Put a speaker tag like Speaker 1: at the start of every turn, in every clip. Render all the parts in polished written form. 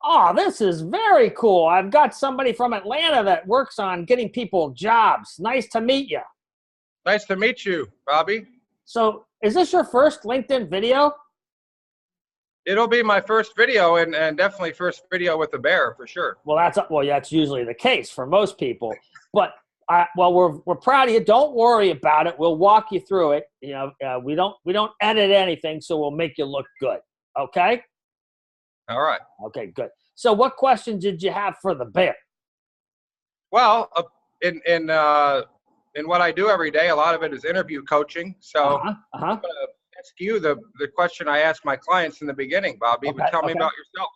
Speaker 1: Oh, this is very cool. I've got somebody from Atlanta that works on getting people jobs. Nice to meet you.
Speaker 2: Nice to meet you, Bobby.
Speaker 1: So, is this your first LinkedIn video?
Speaker 2: It'll be my first video and definitely first video with a bear for sure.
Speaker 1: That's usually the case for most people. But we're proud of you. Don't worry about it. We'll walk you through it. We don't edit anything, so we'll make you look good. Okay.
Speaker 2: All right.
Speaker 1: Okay. Good. So, what questions did you have for the bear?
Speaker 2: Well, in what I do every day, a lot of it is interview coaching. So I'm going to ask you the question I ask my clients in the beginning, Bobby.
Speaker 1: Okay,
Speaker 2: But tell me about yourself.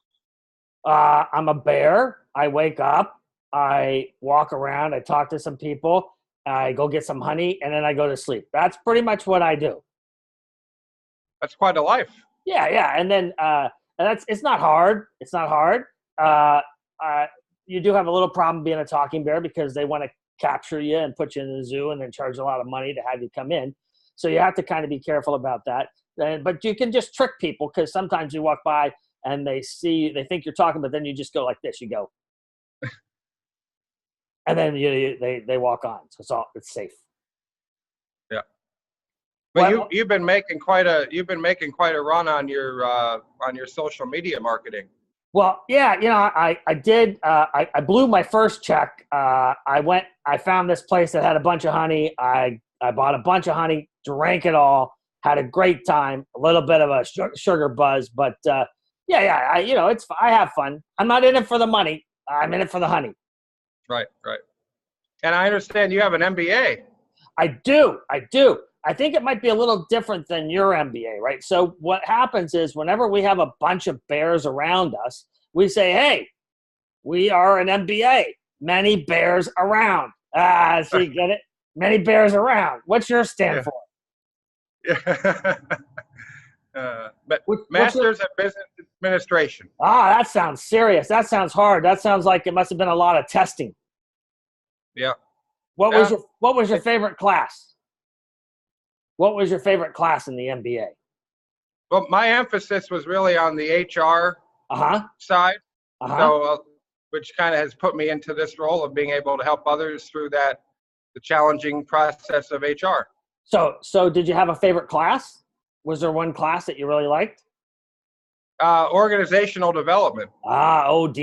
Speaker 1: I'm a bear. I wake up, I walk around, I talk to some people, I go get some honey, and then I go to sleep. That's pretty much what I do.
Speaker 2: That's quite a life.
Speaker 1: Yeah. And then it's not hard. It's not hard. You do have a little problem being a talking bear because they want to capture you and put you in the zoo and then charge a lot of money to have you come in. So you have to kind of be careful about that. But you can just trick people because sometimes you walk by and they think you're talking, but then you just go like this. You go, and then they walk on. So it's safe.
Speaker 2: Yeah. But you've been making quite a run on your social media marketing.
Speaker 1: Well, yeah, I did. I blew my first check. I found this place that had a bunch of honey. I bought a bunch of honey, drank it all, had a great time, a little bit of a sugar buzz, but I have fun. I'm not in it for the money. I'm in it for the honey.
Speaker 2: Right. And I understand you have an MBA.
Speaker 1: I do. I think it might be a little different than your MBA, right? So what happens is whenever we have a bunch of bears around us, we say, hey, we are an MBA. Many bears around. So you get it? Many bears around. What's yours stand for?
Speaker 2: Yeah. But Masters of Business Administration.
Speaker 1: That sounds serious. That sounds hard. That sounds like it must have been a lot of testing.
Speaker 2: Yeah.
Speaker 1: What was your favorite class? What was your favorite class in the MBA?
Speaker 2: Well, my emphasis was really on the HR side, so which kind of has put me into this role of being able to help others through the challenging process of HR.
Speaker 1: So did you have a favorite class? Was there one class that you really liked?
Speaker 2: Organizational development.
Speaker 1: OD.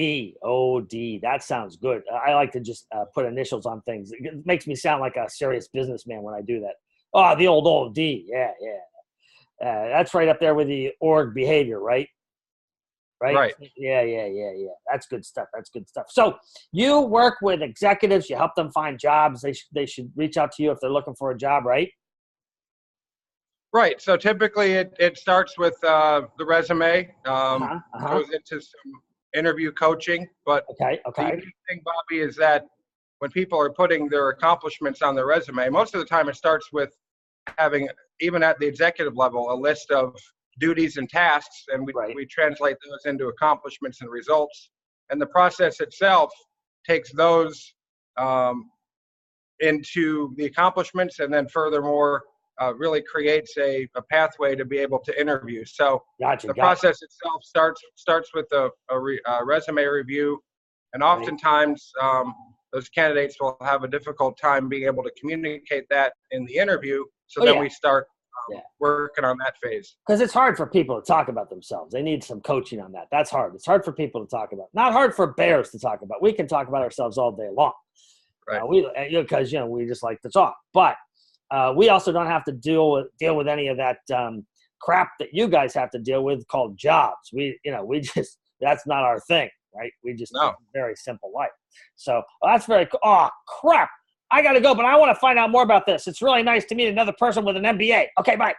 Speaker 1: That sounds good. I like to just put initials on things. It makes me sound like a serious businessman when I do that. Oh, the old OD. Yeah. That's right up there with the org behavior, right? Right. Yeah. That's good stuff. So you work with executives. You help them find jobs. They should reach out to you if they're looking for a job, right?
Speaker 2: Right. So typically it starts with the resume, goes into some interview coaching. But
Speaker 1: okay.
Speaker 2: The unique thing, Bobby, is that when people are putting their accomplishments on their resume, most of the time it starts with having, even at the executive level, a list of duties and tasks, and we translate those into accomplishments and results. And the process itself takes those into the accomplishments, and then furthermore, really creates a pathway to be able to interview. So the process itself starts with a resume review, and oftentimes those candidates will have a difficult time being able to communicate that in the interview. So then we start working on that phase.
Speaker 1: Because it's hard for people to talk about themselves. They need some coaching on that. That's hard. It's hard for people to talk about. Not hard for bears to talk about. We can talk about ourselves all day long.
Speaker 2: Right.
Speaker 1: Because we just like to talk. But we also don't have to deal with any of that crap that you guys have to deal with called jobs. That's not our thing, right? We just live a very simple life. So that's very cool. Oh, crap. I got to go, but I want to find out more about this. It's really nice to meet another person with an MBA. Okay, bye.